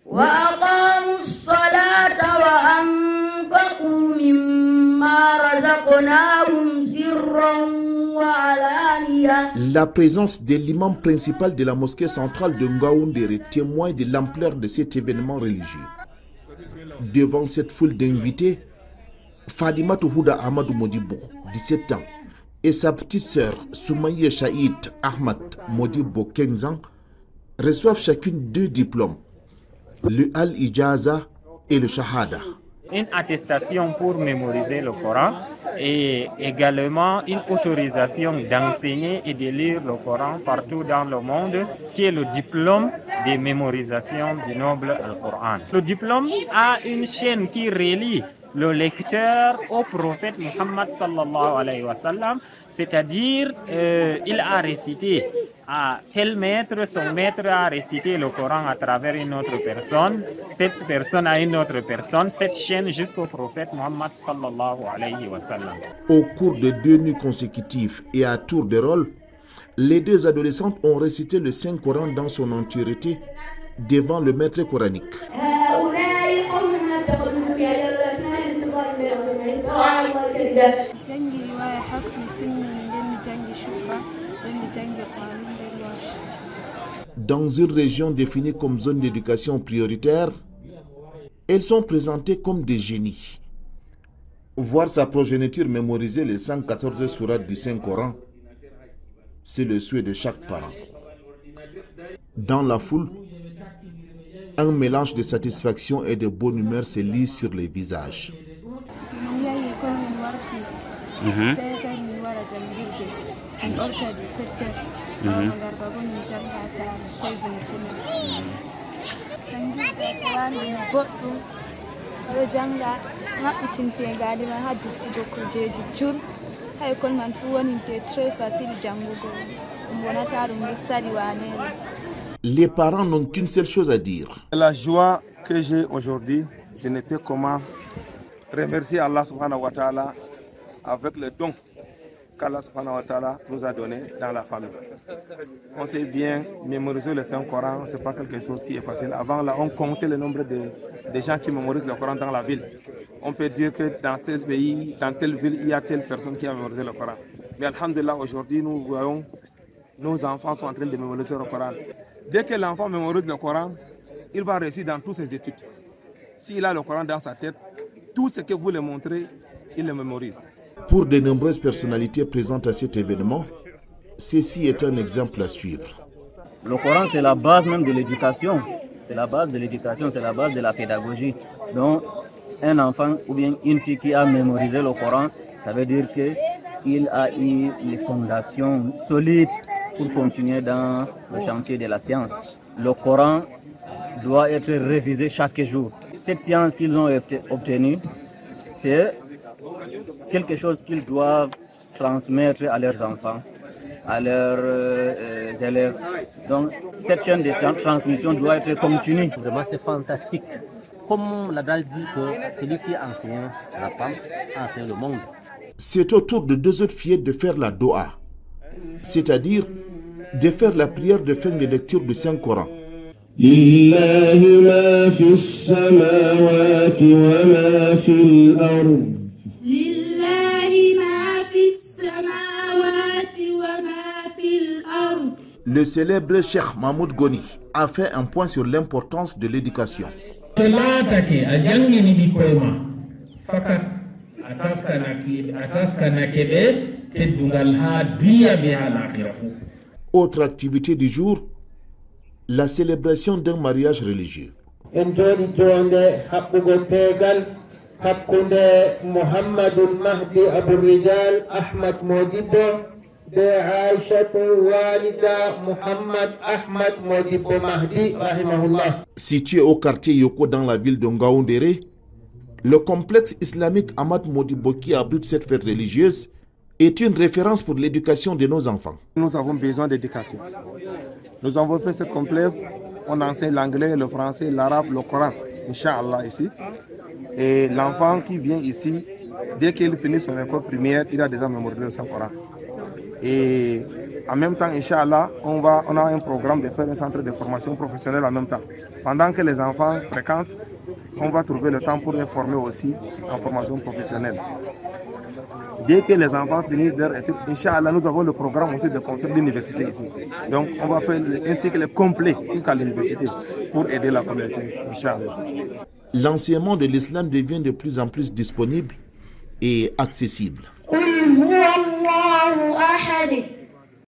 وأقاموا الصلاة وأنفقوا مما رزقناهم سرا وعلانية. La présence de l'imam principal de la mosquée centrale de Ngaoundéré témoigne de l'ampleur de cet événement religieux. Devant cette foule d'invités, Fadimatou Houda Amadou Modibo, 17 ans, et sa petite sœur Soumaïe Chaïd Ahmad Modibo, 15 ans, reçoivent chacune 2 diplômes, le Al-Ijaza et le Shahada. Une attestation pour mémoriser le Coran et également une autorisation d'enseigner et de lire le Coran partout dans le monde, qui est le diplôme de mémorisation du noble Al-Coran. Le diplôme a une chaîne qui relie le lecteur au prophète Muhammad sallallahu alayhi wa sallam, c'est-à-dire il a récité à tel maître, son maître a récité le Coran à travers une autre personne, cette personne à une autre personne, cette chaîne jusqu'au prophète Muhammad sallallahu alayhi wa sallam. Au cours de 2 nuits consécutives et à tour de rôle, les 2 adolescentes ont récité le Saint-Coran dans son entièreté devant le maître coranique. Dans une région définie comme zone d'éducation prioritaire, elles sont présentées comme des génies. Voir sa progéniture mémoriser les 114 sourates du Saint-Coran, c'est le souhait de chaque parent. Dans la foule, un mélange de satisfaction et de bonne humeur se lit sur les visages. Les parents n'ont qu'une seule chose à dire. La joie que j'ai aujourd'hui, je ne peux comment remercier Allah subhanahu wa ta'ala avec le don qu'Allah subhanahu wa ta'ala nous a donné dans la famille. On sait bien, mémoriser le Saint-Coran, ce n'est pas quelque chose qui est facile. Avant, là, on comptait le nombre de gens qui mémorisent le Coran dans la ville. On peut dire que dans tel pays, dans telle ville, il y a telle personne qui a mémorisé le Coran. Mais alhamdulillah, aujourd'hui, nous voyons nos enfants sont en train de mémoriser le Coran. Dès que l'enfant mémorise le Coran, il va réussir dans toutes ses études. S'il a le Coran dans sa tête, tout ce que vous lui montrez, il le mémorise. Pour de nombreuses personnalités présentes à cet événement, ceci est un exemple à suivre. Le Coran, c'est la base même de l'éducation. C'est la base de l'éducation, c'est la base de la pédagogie. Donc, un enfant ou bien une fille qui a mémorisé le Coran, ça veut dire qu'il a eu les fondations solides pour continuer dans le chantier de la science. Le Coran doit être révisé chaque jour. Cette science qu'ils ont obtenue, c'est quelque chose qu'ils doivent transmettre à leurs enfants, à leurs élèves. Donc, cette chaîne de transmission doit être continue. Vraiment, c'est fantastique. Comme l'adage dit que celui qui enseigne la femme enseigne le monde. C'est au tour de 2 autres fillettes de faire la doha, c'est-à-dire de faire la prière de fin de lecture du Saint-Coran. Le célèbre Cheikh Mahmoud Goni a fait un point sur l'importance de l'éducation. Autre activité du jour, la célébration d'un mariage religieux. Situé au quartier Yoko dans la ville de Ngaoundéré, le complexe islamique Ahmad Modibo qui abrite cette fête religieuse est une référence pour l'éducation de nos enfants. Nous avons besoin d'éducation. Nous avons fait ce complexe, on enseigne l'anglais, le français, l'arabe, le Coran, Inch'Allah ici. Et l'enfant qui vient ici, dès qu'il finit son école primaire, il a déjà mémorisé le Saint-Coran. Et En même temps, Inch'Allah, on a un programme de faire un centre de formation professionnelle en même temps. Pendant que les enfants fréquentent, on va trouver le temps pour les former aussi en formation professionnelle. Dès que les enfants finissent leur étude, Inch'Allah, nous avons le programme aussi de construire l'université ici. Donc, on va faire un cycle complet jusqu'à l'université pour aider la communauté, Inch'Allah. L'enseignement de l'islam devient de plus en plus disponible et accessible.